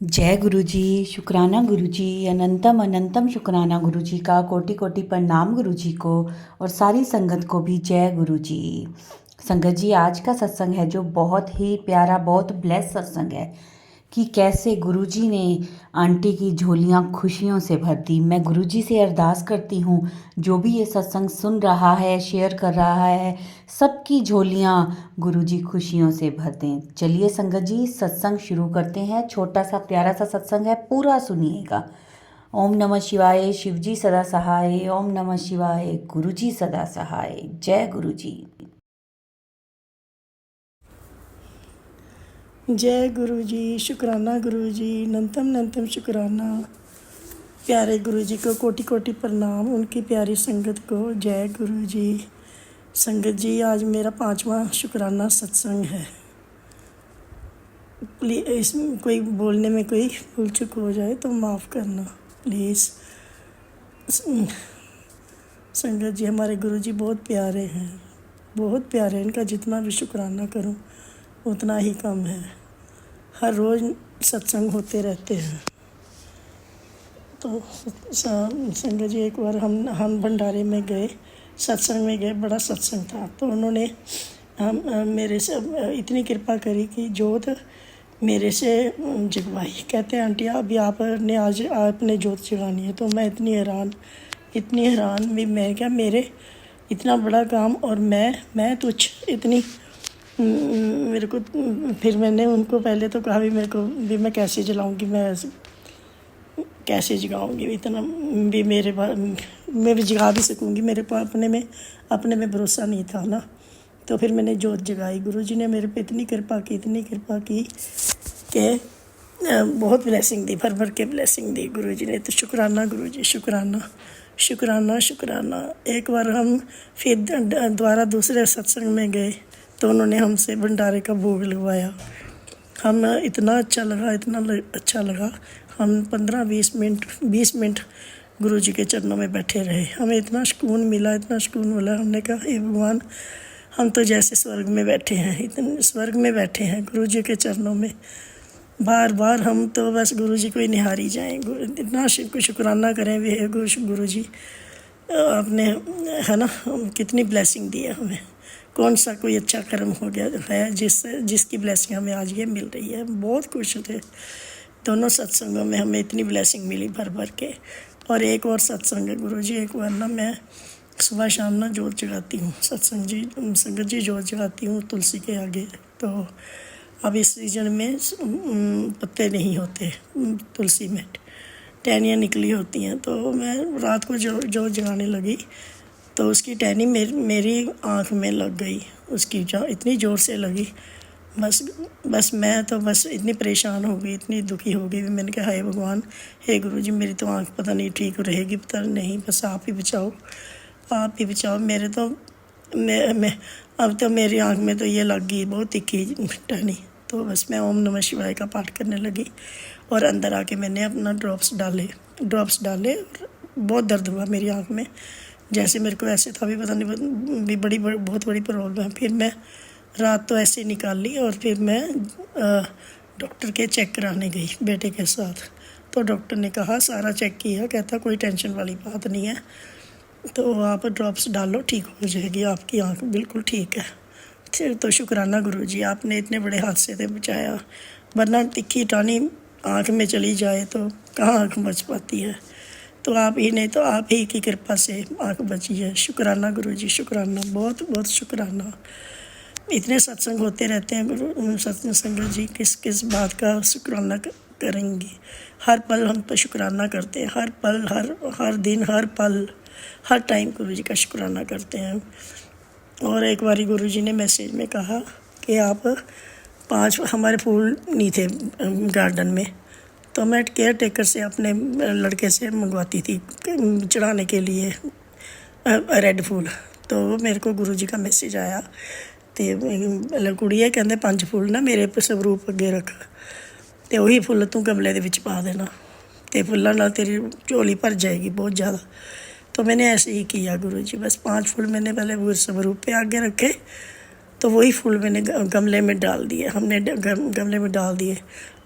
जय गुरु जी। शुक्राना गुरु जी। अनंतम अनंतम शुक्राना गुरु जी का। कोटि कोटि प्रणाम गुरु जी को और सारी संगत को भी जय गुरु जी। संगत जी, आज का सत्संग है जो बहुत ही प्यारा, बहुत ब्लेस सत्संग है कि कैसे गुरु जी ने आंटी की झोलियां खुशियों से भर दी। मैं गुरु जी से अरदास करती हूँ, जो भी ये सत्संग सुन रहा है, शेयर कर रहा है, सबकी झोलियां गुरु जी खुशियों से भर दें। चलिए संगत जी, सत्संग शुरू करते हैं। छोटा सा प्यारा सा सत्संग है, पूरा सुनिएगा। ओम नमः शिवाय। शिव जी सदा सहाय। ओम नमः शिवाय। गुरु जी सदा सहाय। जय गुरु जी। जय गुरु जी। शुक्राना गुरु जी। नंतम नंतम शुक्राना। प्यारे गुरु जी को कोटि कोटि प्रणाम। उनकी प्यारी संगत को जय गुरु जी। संगत जी, आज मेरा 5वां शुक्राना सत्संग है। प्लीज़ इसमें कोई बोलने में कोई भूल चूक हो जाए तो माफ़ करना प्लीज़। संगत जी, हमारे गुरु जी बहुत प्यारे हैं, बहुत प्यारे हैं। इनका जितना भी शुक्राना करूं उतना ही कम है। हर रोज़ सत्संग होते रहते हैं। तो संगत जी, एक बार हम भंडारे में गए, सत्संग में गए, बड़ा सत्संग था। तो उन्होंने हम मेरे से इतनी कृपा करी कि जोत मेरे से जगवाई। कहते हैं आंटी अभी आपने आज आपने जोत जगानी है। तो मैं इतनी हैरान भी। मैं क्या, मेरे इतना बड़ा काम और मैं तुझ इतनी मेरे को। फिर मैंने उनको पहले तो कहा भी मेरे को भी मैं कैसे जलाऊंगी, मैं कैसे जगाऊंगी इतना भी, मैं भी जगा भी सकूंगी। मेरे को अपने में भरोसा नहीं था ना। तो फिर मैंने जोत जगाई। गुरुजी ने मेरे पे इतनी कृपा की कि बहुत ब्लेसिंग दी, भर भर के ब्लेसिंग दी गुरुजी ने। तो शुक्राना गुरुजी, शुक्राना शुक्राना शुक्राना। एक बार हम फिर दोबारा दूसरे सत्संग में गए तो उन्होंने हमसे भंडारे का भोग लगवाया। हम इतना अच्छा लगा। हम 20 मिनट गुरु जी के चरणों में बैठे रहे। हमें इतना सुकून मिला। हमने कहा हे भगवान, हम तो जैसे स्वर्ग में बैठे हैं, इतने स्वर्ग में बैठे हैं गुरु जी के चरणों में। बार बार हम तो बस गुरु जी को ही निहारी जाएं। इतना शुक्राना करें भी है गुरु जी, आपने, है ना, कितनी ब्लेसिंग दी है हमें। कौन सा कोई अच्छा कर्म हो गया है जिसकी ब्लेसिंग हमें आज ये मिल रही है। बहुत खुश थे। दोनों सत्संगों में हमें इतनी ब्लेसिंग मिली भर भर के। और एक और सत्संग है गुरु जी, एक बार ना मैं सुबह शाम ना जोत जगाती हूँ, संगत जी जोत जगाती हूँ तुलसी के आगे। तो अब इस सीजन में पत्ते नहीं होते तुलसी में, टहनियाँ निकली होती हैं। तो मैं रात को जोत जगाने लगी तो उसकी टहनी मेरी आँख में लग गई। उसकी इतनी ज़ोर से लगी, बस मैं तो बस इतनी परेशान हो गई, इतनी दुखी हो गई। मैंने कहा हे भगवान, हे गुरु जी, मेरी तो आँख पता नहीं ठीक रहेगी, पता नहीं, बस आप ही बचाओ। मेरे तो मैं अब तो मेरी आँख में तो ये लग गई बहुत तिखी टहनी। तो बस मैं ओम नमः शिवाय का पाठ करने लगी और अंदर आके मैंने अपना ड्रॉप्स डाले। बहुत दर्द हुआ मेरी आँख में, जैसे मेरे को ऐसे था भी पता नहीं भी बहुत बड़ी प्रॉब्लम है। फिर मैं रात तो ऐसे निकाल ली और फिर मैं डॉक्टर के चेक कराने गई बेटे के साथ। तो डॉक्टर ने कहा सारा चेक किया, कहता कोई टेंशन वाली बात नहीं है, तो आप ड्रॉप्स डालो, ठीक हो जाएगी, आपकी आँख बिल्कुल ठीक है। फिर तो शुक्राना गुरु जी, आपने इतने बड़े हादसे से बचाया, वरना तिखी टानी आँख में चली जाए तो कहाँ आँख बच पाती है। तो आप ही की कृपा से आँख बची है। शुक्राना गुरु जी, शुक्राना, बहुत बहुत शुक्राना। इतने सत्संग होते रहते हैं गुरु संगत जी, किस बात का शुक्राना करेंगे। हर पल हम तो शुक्राना करते हैं, हर पल, हर दिन, हर पल, हर टाइम गुरु जी का शुक्राना करते हैं। और एक बारी गुरु जी ने मैसेज में कहा कि आप 5 हमारे फूल नहीं थे गार्डन में, तो मैं केयर टेकर से अपने लड़के से मंगवाती थी चढ़ाने के लिए रेड फूल। तो मेरे को गुरु जी का मैसेज आया तो कुड़िए कहते 5 फूल ना मेरे स्वरूप अगे रख, तो वही फुੱਲ तू गमले ਦੇ ਵਿੱਚ पा देना, तो फुल्लां नाल तेरी झोली भर जाएगी बहुत ज़्यादा। तो मैंने ऐसे ही किया गुरु जी, बस 5 फूल मैंने पहले वो स्वरूप पे आगे रखे तो वही फूल मैंने गमले में डाल दिए, हमने गमले में डाल दिए।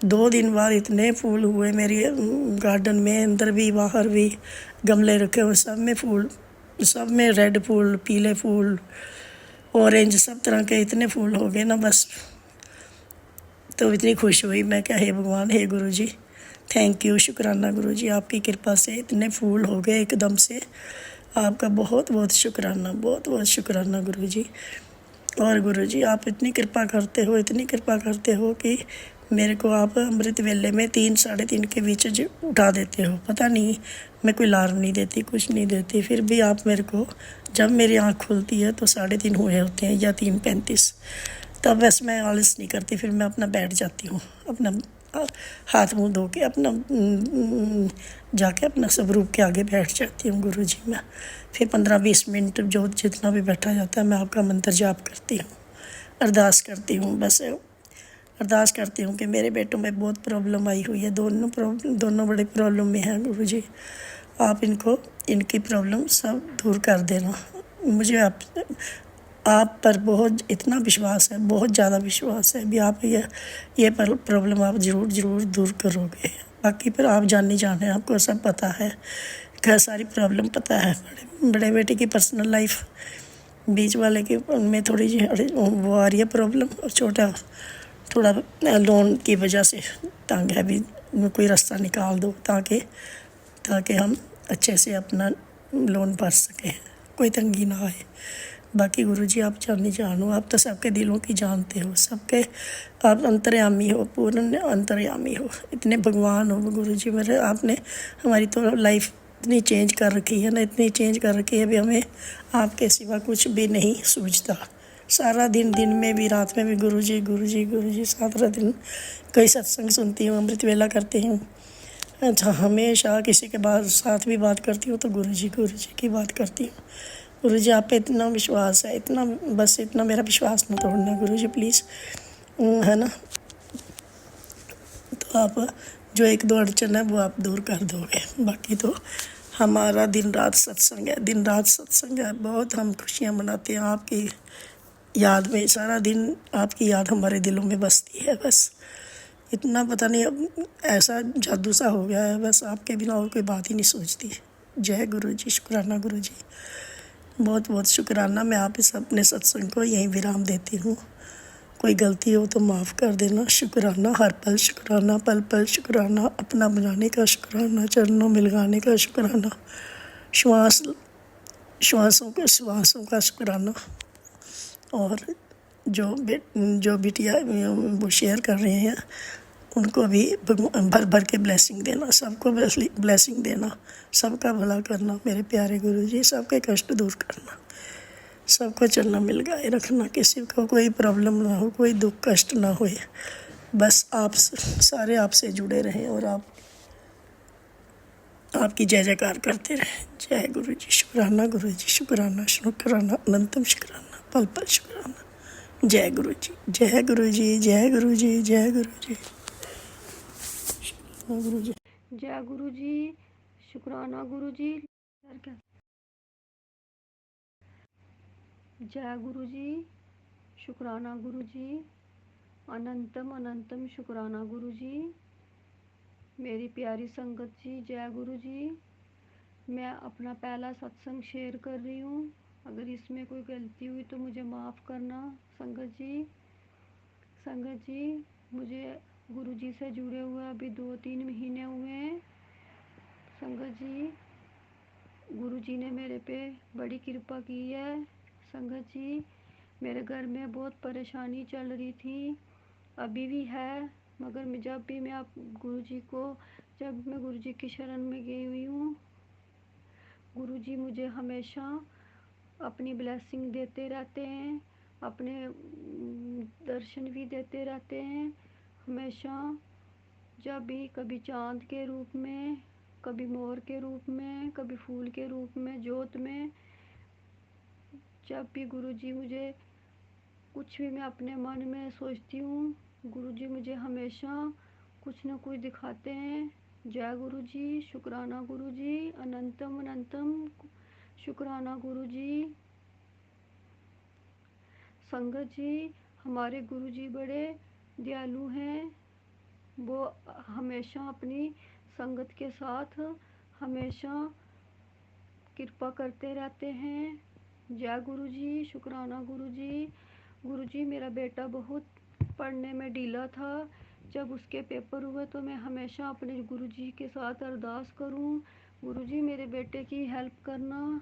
2 दिन बाद इतने फूल हुए मेरे गार्डन में, अंदर भी बाहर भी गमले रखे हुए, सब में फूल, सब में रेड फूल, पीले फूल, ऑरेंज, सब तरह के इतने फूल हो गए ना बस। तो इतनी खुश हुई, मैं क्या, हे भगवान, हे गुरु जी, थैंक यू, शुक्राना गुरु जी, आपकी कृपा से इतने फूल हो गए एकदम से। आपका बहुत बहुत शुक्राना, बहुत बहुत शुक्राना गुरु जी। और गुरु जी आप इतनी कृपा करते हो, इतनी कृपा करते हो कि मेरे को आप अमृत वेले में 3 साढ़े 3 के बीच उठा देते हो। पता नहीं, मैं कोई अलार्म नहीं देती, कुछ नहीं देती, फिर भी आप मेरे को, जब मेरी आँख खुलती है तो 3:30 हुए होते हैं या 3:35, तब बस मैं आलस नहीं करती, फिर मैं अपना बैठ जाती हूँ, अपना हाथ मुंह धो के अपना जाके अपना स्वरूप के आगे बैठ जाती हूँ गुरु जी मैं। फिर 15-20 मिनट जो जितना भी बैठा जाता है, मैं आपका मंत्र जाप करती हूँ, अरदास करती हूँ, बस अरदास करती हूँ कि मेरे बेटों में बहुत प्रॉब्लम आई हुई है, दोनों बड़े प्रॉब्लम में हैं गुरु जी, आप इनकी प्रॉब्लम सब दूर कर देना। मुझे आप पर बहुत इतना विश्वास है, बहुत ज़्यादा विश्वास है भी, आप ये प्रॉब्लम आप ज़रूर दूर करोगे। बाकी पर आप जाने आपको सब पता है, क्या सारी प्रॉब्लम पता है। बड़े बेटे की पर्सनल लाइफ, बीच वाले की उनमें थोड़ी जी वो आ रही है प्रॉब्लम, और छोटा थोड़ा लोन की वजह से तंग है भी, कोई रास्ता निकाल दो ताकि हम अच्छे से अपना लोन भर सकें, कोई तंगी ना आए। बाकी गुरुजी आप जानो, आप तो सबके दिलों की जानते हो, सबके आप अंतर्यामी हो, पूर्ण अंतर्यामी हो, इतने भगवान हो गुरुजी मेरे। आपने हमारी तो लाइफ इतनी चेंज कर रखी है ना, इतनी चेंज कर रखी है भी हमें आपके सिवा कुछ भी नहीं सूझता। सारा दिन में भी, रात में भी गुरुजी सारा दिन कई सत्संग सुनती हूँ, अमृत वेला करती हूँ। अच्छा, हमेशा किसी के साथ भी बात करती हूँ तो गुरुजी की बात करती हूँ। गुरुजी आप पे इतना विश्वास है, इतना मेरा विश्वास न तोड़ना गुरुजी प्लीज़, है ना। तो आप जो 1-2 अड़चन है वो आप दूर कर दोगे। बाकी तो हमारा दिन रात सत्संग है, बहुत हम खुशियाँ मनाते हैं आपकी याद में, सारा दिन आपकी याद हमारे दिलों में बसती है बस। इतना पता नहीं अब ऐसा जादू सा हो गया है, बस आपके बिना और कोई बात ही नहीं सोचती। जय गुरु जी, शुक्राना गुरु जी, बहुत बहुत शुक्राना। मैं आप इस अपने सत्संग को यहीं विराम देती हूँ। कोई गलती हो तो माफ़ कर देना। शुक्राना, हर पल शुक्राना, पल पल शुक्राना, अपना बनाने का शुक्राना, चरणों में लगाने का शुक्राना, श्वासों का शुक्राना। और जो बिटिया वो शेयर कर रहे हैं उनको भी भर के ब्लेसिंग देना, सबको ब्लेसिंग देना, सबका भला करना मेरे प्यारे गुरुजी, सबके कष्ट दूर करना, सबको चलना मिल गए रखना, किसी को कोई प्रॉब्लम ना हो, कोई दुख कष्ट ना होए, बस आप सारे आपसे जुड़े रहें और आपकी जय जयकार करते रहें। जय गुरुजी, शुक्राना गुरुजी, शुक्राना, अनंतम शुक्राना, पल पल शुक्राना। जय गुरुजी, जय गुरुजी, जय गुरुजी, जय गुरुजी, शुक्राना गुरुजी, जय गुरु जी, शुक्राना गुरु जी। जय गुरु जी, शुक्राना गुरु जी, अनंतम शुक्राना गुरु जी। मेरी प्यारी संगत जी, जय गुरु जी। मैं अपना पहला सत्संग शेयर कर रही हूँ, अगर इसमें कोई गलती हुई तो मुझे माफ़ करना संगत जी। मुझे गुरु जी से जुड़े हुए अभी 2-3 महीने हुए हैं संगत जी। गुरु जी ने मेरे पे बड़ी कृपा की है संगत जी। मेरे घर में बहुत परेशानी चल रही थी, अभी भी है, मगर जब मैं गुरु जी की शरण में गई हुई हूँ, गुरु जी मुझे हमेशा अपनी ब्लेसिंग देते रहते हैं, अपने दर्शन भी देते रहते हैं हमेशा। जब भी कभी चाँद के रूप में, कभी मोर के रूप में, कभी फूल के रूप में, जोत में, जब भी गुरुजी मुझे कुछ भी मैं अपने मन में सोचती हूँ, गुरुजी मुझे हमेशा कुछ न कुछ दिखाते हैं। जय गुरुजी, शुक्राना गुरुजी, अनंतम शुक्राना गुरुजी। संगत जी, हमारे गुरुजी बड़े दयालु हैं। वो हमेशा अपनी संगत के साथ हमेशा कृपा करते रहते हैं। जय गुरुजी, शुक्राना गुरुजी। गुरुजी, मेरा बेटा बहुत पढ़ने में ढीला था। जब उसके पेपर हुए तो मैं हमेशा अपने गुरुजी के साथ अरदास करूं, गुरुजी मेरे बेटे की हेल्प करना।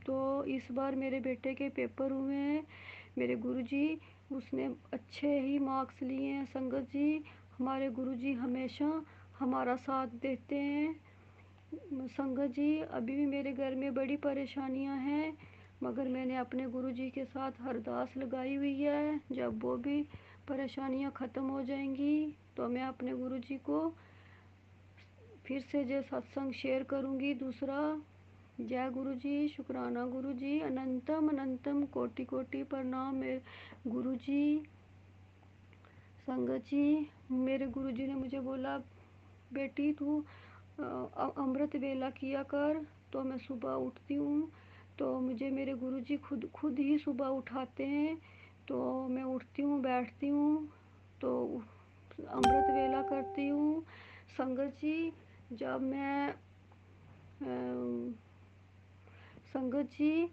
तो इस बार मेरे बेटे के पेपर हुए हैं। मेरे गुरुजी, उसने अच्छे ही मार्क्स लिए हैं। संगत जी, हमारे गुरुजी हमेशा हमारा साथ देते हैं। संगत जी, अभी भी मेरे घर में बड़ी परेशानियां हैं, मगर मैंने अपने गुरुजी के साथ अरदास लगाई हुई है। जब वो भी परेशानियां ख़त्म हो जाएंगी तो मैं अपने गुरुजी को फिर से जो सत्संग शेयर करूंगी दूसरा। जय गुरुजी, शुक्राना गुरुजी, अनंतम अनंतम कोटि कोटि प्रणाम मेरे गुरुजी। संगत जी, मेरे गुरुजी ने मुझे बोला, बेटी तू अमृत वेला किया कर। तो मैं सुबह उठती हूँ तो मुझे मेरे गुरुजी खुद ही सुबह उठाते हैं। तो मैं उठती हूँ, बैठती हूँ, तो अमृत वेला करती हूँ। संगत जी, जब मैं संगत जी,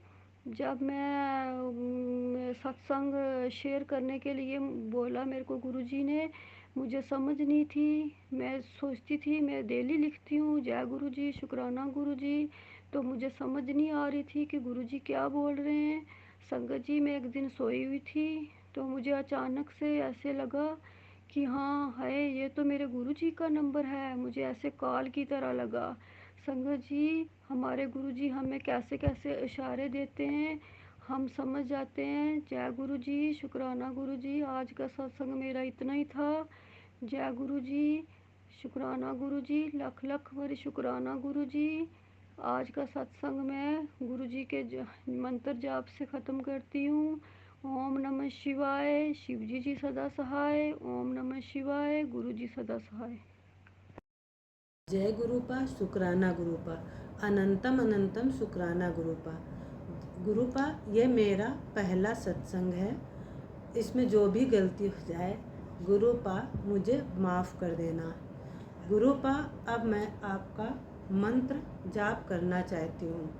जब मैं सत्संग शेयर करने के लिए बोला मेरे को गुरुजी ने, मुझे समझ नहीं थी। मैं सोचती थी मैं डेली लिखती हूँ जय गुरुजी, शुक्राना गुरुजी, तो मुझे समझ नहीं आ रही थी कि गुरुजी क्या बोल रहे हैं। संगत जी, मैं एक दिन सोई हुई थी तो मुझे अचानक से ऐसे लगा कि हाँ है, ये तो मेरे गुरुजी का नंबर है। मुझे ऐसे कॉल की तरह लगा। संगत जी, हमारे गुरुजी हमें कैसे कैसे इशारे देते हैं, हम समझ जाते हैं। जय गुरुजी, शुक्राना गुरुजी। आज का सत्संग मेरा इतना ही था। जय गुरुजी, शुक्राना गुरुजी, लख लख भरी शुक्राना गुरुजी। आज का सत्संग मैं गुरुजी के मंत्र जाप से ख़त्म करती हूँ। ओम नमः शिवाय, शिवजी जी सदा सहाय। ओम नमः शिवाय, गुरुजी सदा सहाय। जय गुरुपा, शुक्राना गुरुपा, अनंतम अनंतम शुक्राना गुरुपा। गुरुपा, ये मेरा पहला सत्संग है। इसमें जो भी गलती हो जाए गुरुपा मुझे माफ़ कर देना। गुरुपा, अब मैं आपका मंत्र जाप करना चाहती हूँ।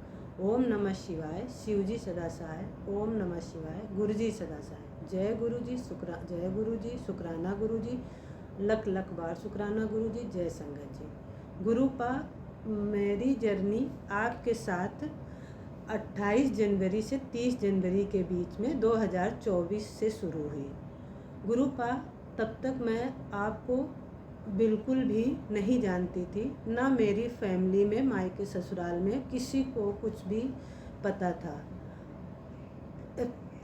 ओम नमः शिवाय, शिवजी सदा सहाय। ओम नमः शिवाय, गुरुजी सदा सहाय। जय गुरुजी, जय गुरुजी, शुक्राना गुरुजी, लख लख बार शुक्राना गुरुजी। जय संगत जी। गुरुपा, मेरी जर्नी आपके साथ 28 जनवरी से 30 जनवरी के बीच में 2024 से शुरू हुई। गुरुपा, तब तक मैं आपको बिल्कुल भी नहीं जानती थी, ना मेरी फैमिली में, मायके ससुराल में किसी को कुछ भी पता था।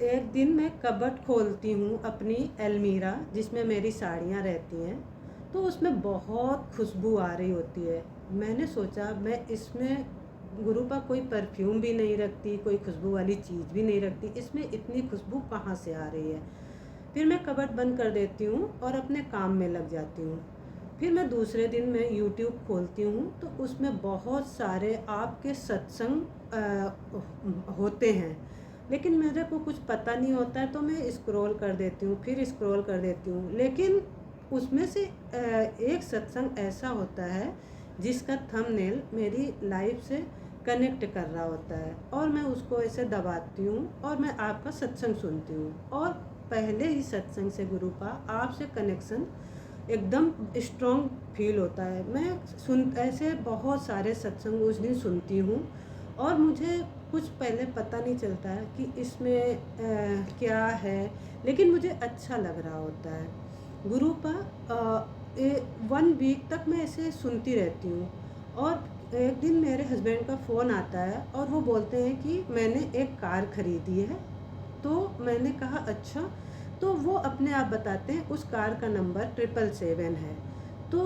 एक दिन मैं कबर्ड खोलती हूँ अपनी अलमीरा जिसमें मेरी साड़ियाँ रहती हैं, तो उसमें बहुत खुशबू आ रही होती है। मैंने सोचा मैं इसमें गुरुपा कोई परफ्यूम भी नहीं रखती, कोई खुशबू वाली चीज़ भी नहीं रखती, इसमें इतनी खुशबू कहाँ से आ रही है। फिर मैं कबर्ड बंद कर देती हूँ और अपने काम में लग जाती हूँ। फिर मैं दूसरे दिन मैं यूट्यूब खोलती हूँ तो उसमें बहुत सारे आपके सत्संग होते हैं, लेकिन मेरे को कुछ पता नहीं होता है तो मैं स्क्रॉल कर देती हूँ, फिर स्क्रॉल कर देती हूँ। लेकिन उसमें से एक सत्संग ऐसा होता है जिसका थंबनेल मेरी लाइफ से कनेक्ट कर रहा होता है, और मैं उसको ऐसे दबाती हूँ और मैं आपका सत्संग सुनती हूँ। और पहले ही सत्संग से गुरुपा आपसे कनेक्शन एकदम स्ट्रॉन्ग फील होता है। मैं ऐसे बहुत सारे सत्संग उस दिन सुनती हूँ और मुझे कुछ पहले पता नहीं चलता है कि इसमें क्या है, लेकिन मुझे अच्छा लग रहा होता है। गुरुपा, 1 वीक तक मैं ऐसे सुनती रहती हूँ और एक दिन मेरे हस्बैंड का फ़ोन आता है और वो बोलते हैं कि मैंने एक कार ख़रीदी है। तो मैंने कहा अच्छा, तो वो अपने आप बताते हैं उस कार का नंबर 777 है। तो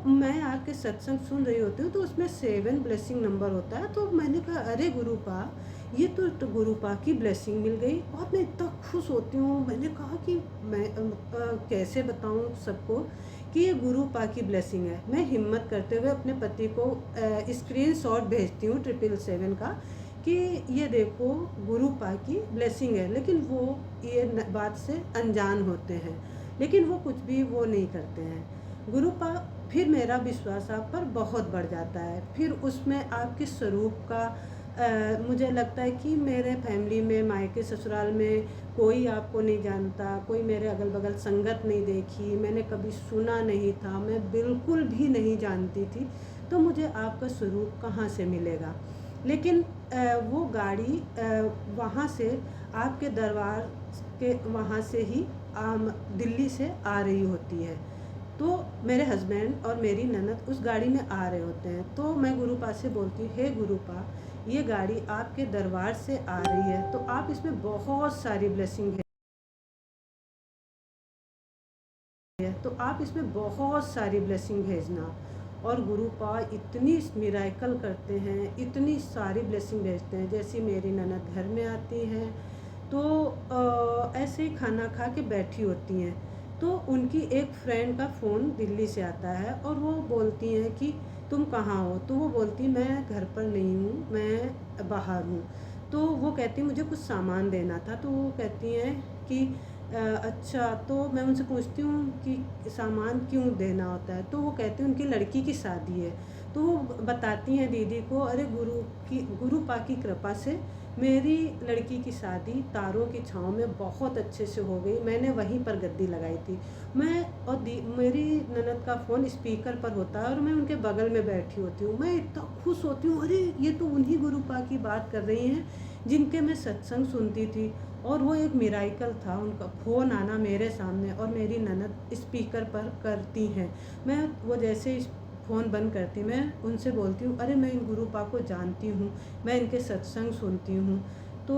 मैं आके सत्संग सुन रही होती हूँ तो उसमें 7 ब्लेसिंग नंबर होता है। तो मैंने कहा अरे गुरुपा, ये तो गुरुपा की ब्लेसिंग मिल गई, और मैं इतना खुश होती हूँ। मैंने कहा कि मैं कैसे बताऊँ सबको कि ये गुरुपा की ब्लेसिंग है। मैं हिम्मत करते हुए अपने पति को स्क्रीनशॉट भेजती हूँ 777 का कि ये देखो गुरु पा की ब्लेसिंग है, लेकिन वो ये बात से अनजान होते हैं, लेकिन वो कुछ भी वो नहीं करते हैं। गुरु पा फिर मेरा विश्वास आप पर बहुत बढ़ जाता है। फिर उसमें आपके स्वरूप का मुझे लगता है कि मेरे फैमिली में, मायके ससुराल में कोई आपको नहीं जानता, कोई मेरे अगल बगल संगत नहीं देखी, मैंने कभी सुना नहीं था, मैं बिल्कुल भी नहीं जानती थी, तो मुझे आपका स्वरूप कहाँ से मिलेगा। लेकिन वो गाड़ी वहाँ से आपके दरबार के वहाँ से ही दिल्ली से आ रही होती है। तो मेरे हस्बैंड और मेरी ननद उस गाड़ी में आ रहे होते हैं। तो मैं गुरुपा से बोलती हूँ, हे गुरुपा, ये गाड़ी आपके दरबार से आ रही है, तो आप इसमें बहुत सारी ब्लेसिंग है, तो आप इसमें बहुत सारी ब्लेसिंग भेजना। और गुरुपा इतनी मिराकल करते हैं, इतनी सारी ब्लेसिंग भेजते हैं। जैसे मेरी ननद घर में आती हैं तो ऐसे ही खाना खा के बैठी होती हैं, तो उनकी एक फ्रेंड का फ़ोन दिल्ली से आता है और वो बोलती हैं कि तुम कहाँ हो। तो वो बोलती मैं घर पर नहीं हूँ, मैं बाहर हूँ। तो वो कहती मुझे कुछ सामान देना था। तो वो कहती हैं कि अच्छा। तो मैं उनसे पूछती हूँ कि सामान क्यों देना होता है। तो वो कहती हैं उनकी लड़की की शादी है। तो वो बताती हैं दीदी को, अरे गुरुपा की कृपा से मेरी लड़की की शादी तारों की छाँव में बहुत अच्छे से हो गई, मैंने वहीं पर गद्दी लगाई थी। मैं और मेरी ननद का फ़ोन स्पीकर पर होता है और मैं उनके बगल में बैठी होती हूँ। मैं इतना खुश होती हूँ, अरे ये तो उन्हीं गुरुपा की बात कर रही हैं जिनके मैं सत्संग सुनती थी। और वो एक मिराकल था, उनका फ़ोन आना मेरे सामने और मेरी ननद स्पीकर पर करती हैं। मैं वो जैसे फ़ोन बंद करती, मैं उनसे बोलती हूँ, अरे मैं इन गुरुपा को जानती हूँ, मैं इनके सत्संग सुनती हूँ। तो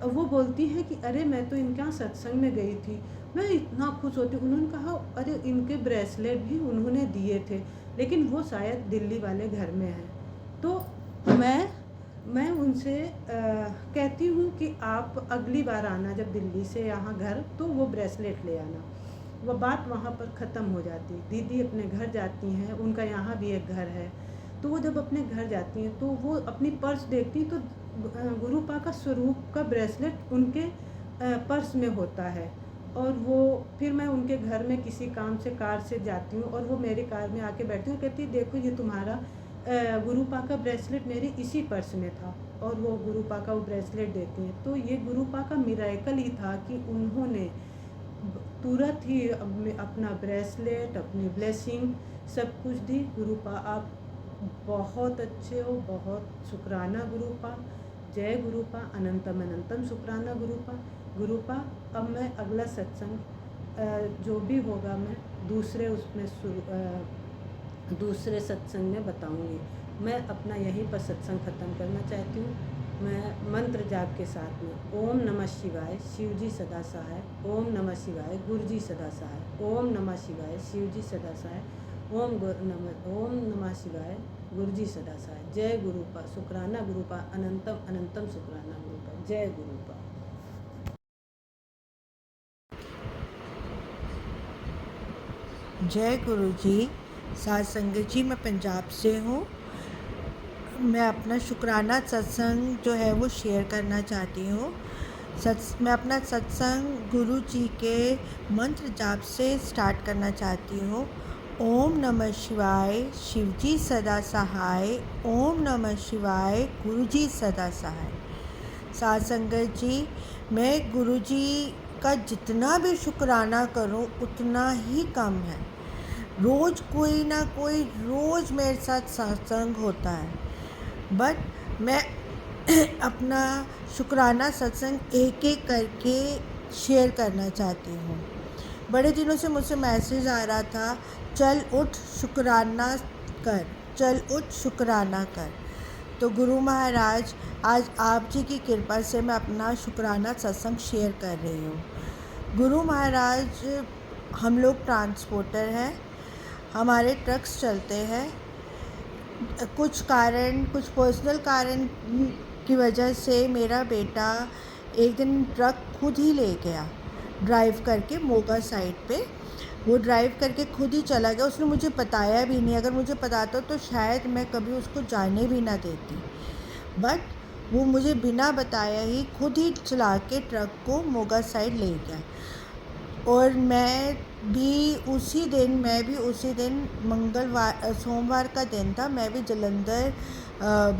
वो बोलती हैं कि अरे मैं तो इनके यहाँ सत्संग में गई थी। मैं इतना खुश होती हूँ। उन्होंने कहा अरे इनके ब्रेसलेट भी उन्होंने दिए थे, लेकिन वो शायद दिल्ली वाले घर में हैं। तो मैं उनसे कहती हूँ कि आप अगली बार आना जब दिल्ली से यहाँ घर, तो वो ब्रेसलेट ले आना। वो बात वहाँ पर ख़त्म हो जाती। दीदी अपने घर जाती हैं, उनका यहाँ भी एक घर है। तो वो जब अपने घर जाती हैं तो वो अपनी पर्स देखती तो गुरुपा का स्वरूप का ब्रेसलेट उनके पर्स में होता है। और वो फिर मैं उनके घर में किसी काम से कार से जाती हूँ और वो मेरी कार में आके बैठती हूँ, कहती देखो ये तुम्हारा गुरुपा का ब्रेसलेट मेरे इसी पर्स में था। और वो गुरुपा का वो ब्रेसलेट देती हैं। तो ये गुरुपा का मिराकल ही था कि उन्होंने तुरंत ही अपना ब्रेसलेट, अपनी ब्लेसिंग सब कुछ दी। गुरुपा आप बहुत अच्छे हो, बहुत शुक्राना गुरुपा। जय गुरुपा, अनंतम अनंतम शुक्राना गुरुपा। गुरुपा अब मैं अगला सत्संग जो भी होगा मैं दूसरे सत्संग में बताऊंगी। मैं अपना यहीं पर सत्संग ख़त्म करना चाहती हूँ। मैं मंत्र जाप के साथ में ओम नमः शिवाय, शिवजी सदा सहाय। ओम नमः शिवाय, गुरुजी सदा सहाय। ओम नमः शिवाय, शिवजी सदा सहाय। ओम नमः शिवाय, गुरुजी सदा सहाय। जय गुरुपा, शुक्राना गुरुपा, अनंतम अनंतम शुक्राना गुरुपा। जय गुरुपा। जय गुरु जी। साध संगत जी, मैं पंजाब से हूँ। मैं अपना शुक्राना सत्संग जो है वो शेयर करना चाहती हूँ। मैं अपना सत्संग गुरु जी के मंत्र जाप से स्टार्ट करना चाहती हूँ। ओम नमः शिवाय, शिवजी सदा सहाय। ओम नमः शिवाय, गुरुजी सदा सहाय। साध संगत जी, मैं गुरु जी का जितना भी शुक्राना करूं उतना ही कम है। रोज़ कोई ना कोई रोज़ मेरे साथ सत्संग होता है, बट मैं अपना शुक्राना सत्संग एक एक करके शेयर करना चाहती हूँ। बड़े दिनों से मुझसे मैसेज आ रहा था, चल उठ शुक्राना कर, चल उठ शुक्राना कर। तो गुरु महाराज, आज आप जी की कृपा से मैं अपना शुक्राना सत्संग शेयर कर रही हूँ। गुरु महाराज, हम लोग ट्रांसपोर्टर हैं, हमारे ट्रक्स चलते हैं। कुछ पर्सनल कारण की वजह से मेरा बेटा एक दिन ट्रक खुद ही ले गया ड्राइव करके मोगा साइड पे। वो ड्राइव करके खुद ही चला गया, उसने मुझे बताया भी नहीं। अगर मुझे बताता तो शायद मैं कभी उसको जाने भी ना देती, बट वो मुझे बिना बताया ही खुद ही चला के ट्रक को मोगा साइड ले गया। और मैं भी उसी दिन सोमवार का दिन था, मैं भी जलंधर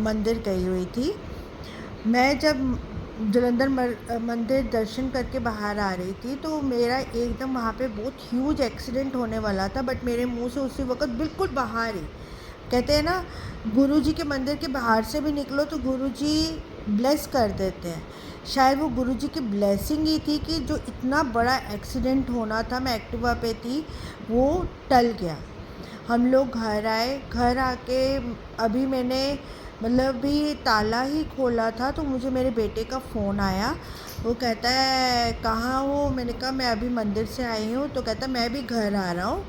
मंदिर गई हुई थी। मैं जब जलंधर मंदिर दर्शन करके बाहर आ रही थी तो मेरा एकदम वहाँ पे बहुत ह्यूज एक्सीडेंट होने वाला था, बट मेरे मुंह से उसी वक्त बिल्कुल बाहर ही, कहते हैं ना गुरुजी के मंदिर के बाहर से भी निकलो तो गुरुजी ब्लेस कर देते हैं। शायद वो गुरुजी की ब्लेसिंग ही थी कि जो इतना बड़ा एक्सीडेंट होना था, मैं एक्टिवा पे थी, वो टल गया। हम लोग घर आए, घर आके अभी मैंने मतलब भी ताला ही खोला था तो मुझे मेरे बेटे का फ़ोन आया। वो कहता है कहाँ हो? मैंने कहा मैं अभी मंदिर से आई हूँ। तो कहता मैं भी घर आ रहा हूँ।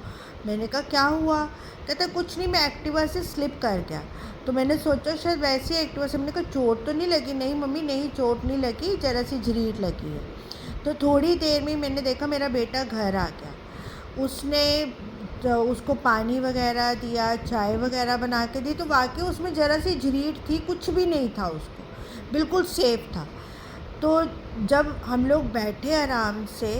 मैंने कहा क्या हुआ? कहता कुछ नहीं, मैं एक्टिवा से स्लिप कर गया। तो मैंने सोचा शायद वैसे ही एक्टिवा से। मैंने कहा चोट तो नहीं लगी? नहीं मम्मी नहीं, चोट नहीं लगी, ज़रा सी झरीट लगी है। तो थोड़ी देर में मैंने देखा मेरा बेटा घर आ गया। उसने तो उसको पानी वगैरह दिया, चाय वगैरह बना के दी, तो वाकई उसमें ज़रा सी झरीट थी, कुछ भी नहीं था, उसको बिल्कुल सेफ था। तो जब हम लोग बैठे आराम से,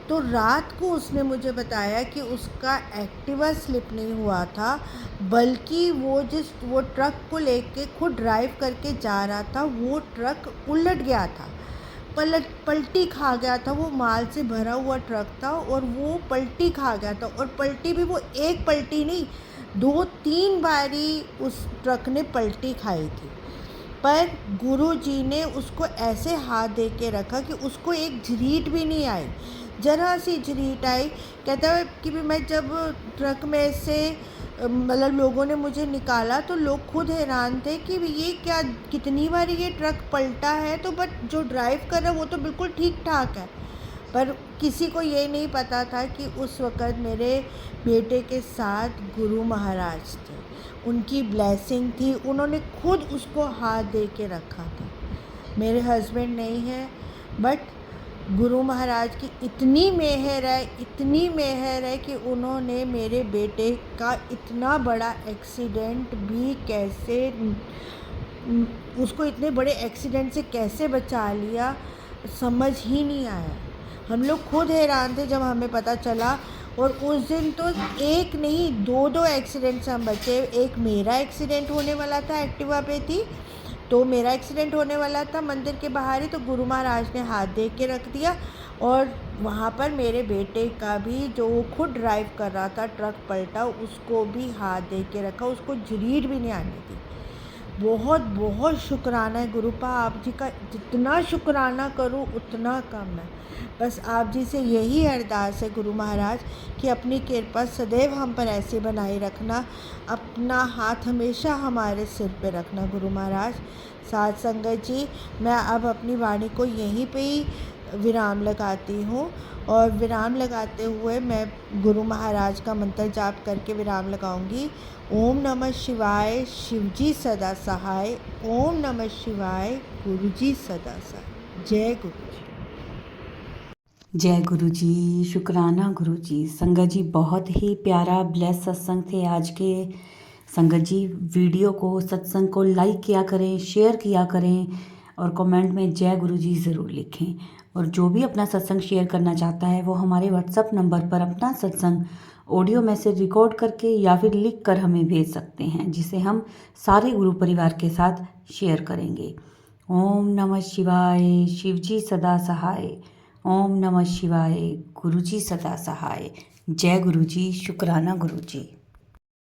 तो रात को उसने मुझे बताया कि उसका एक्टिवा स्लिप नहीं हुआ था, बल्कि वो ट्रक को लेके खुद ड्राइव करके जा रहा था, वो ट्रक उलट गया था, पलटी खा गया था। वो माल से भरा हुआ ट्रक था और वो पलटी खा गया था। और पलटी भी वो एक पलटी नहीं, 2-3 बारी उस ट्रक ने पलटी खाई थी। पर गुरुजी ने उसको ऐसे हाथ दे के रखा कि उसको एक झरीट भी नहीं आई, ज़रा सी झरीट आई। कहता है कि मैं जब ट्रक में से मतलब लोगों ने मुझे निकाला तो लोग खुद हैरान थे कि ये क्या, कितनी बार ये ट्रक पलटा है, तो बट जो ड्राइव कर रहा है वो तो बिल्कुल ठीक ठाक है। पर किसी को ये नहीं पता था कि उस वक़्त मेरे बेटे के साथ गुरु महाराज थे, उनकी ब्लेसिंग थी, उन्होंने खुद उसको हाथ दे के रखा था। मेरे हस्बैंड नहीं है, बट गुरु महाराज की इतनी मेहर है कि उन्होंने मेरे बेटे का इतना बड़ा एक्सीडेंट भी कैसे, उसको इतने बड़े एक्सीडेंट से कैसे बचा लिया, समझ ही नहीं आया। हम लोग खुद हैरान थे जब हमें पता चला। और उस दिन तो एक नहीं 2-2 एक्सीडेंट से हम बचे। एक मेरा एक्सीडेंट होने वाला था, एक्टिवा पे थी, तो मेरा एक्सीडेंट होने वाला था मंदिर के बाहर ही, तो गुरु महाराज ने हाथ दे के रख दिया। और वहाँ पर मेरे बेटे का भी, जो वो खुद ड्राइव कर रहा था, ट्रक पलटा, उसको भी हाथ दे के रखा, उसको झरीट भी नहीं आने दी। बहुत बहुत शुक्राना है गुरुपा आप जी का, जितना शुक्राना करूँ उतना कम है। बस आप जी से यही अरदास है गुरु महाराज कि अपनी कृपा सदैव हम पर ऐसे बनाए रखना, अपना हाथ हमेशा हमारे सिर पे रखना गुरु महाराज। साथ संगत जी, मैं अब अपनी वाणी को यहीं पे ही विराम लगाती हूँ। और विराम लगाते हुए मैं गुरु महाराज का मंत्र जाप करके विराम लगाऊंगी। ओम नमः शिवाय, शिवजी सदा सहाय। ओम नमः शिवाय, गुरुजी सदा सहाय। जय गुरु जी। जय गुरु जी, शुक्राना गुरु जी। संगत जी, बहुत ही प्यारा ब्लेस सत्संग थे आज के। संगत जी, वीडियो को, सत्संग को लाइक किया करें, शेयर किया करें और कमेंट में जय गुरु जी ज़रूर लिखें। और जो भी अपना सत्संग शेयर करना चाहता है वो हमारे व्हाट्सएप नंबर पर अपना सत्संग ऑडियो मैसेज रिकॉर्ड करके या फिर लिख कर हमें भेज सकते हैं, जिसे हम सारे गुरु परिवार के साथ शेयर करेंगे। ओम नमः शिवाय, शिवजी सदा सहाय। ओम नमः शिवाय, गुरुजी सदा सहाय। जय गुरु जी, शुक्राना गुरु जी।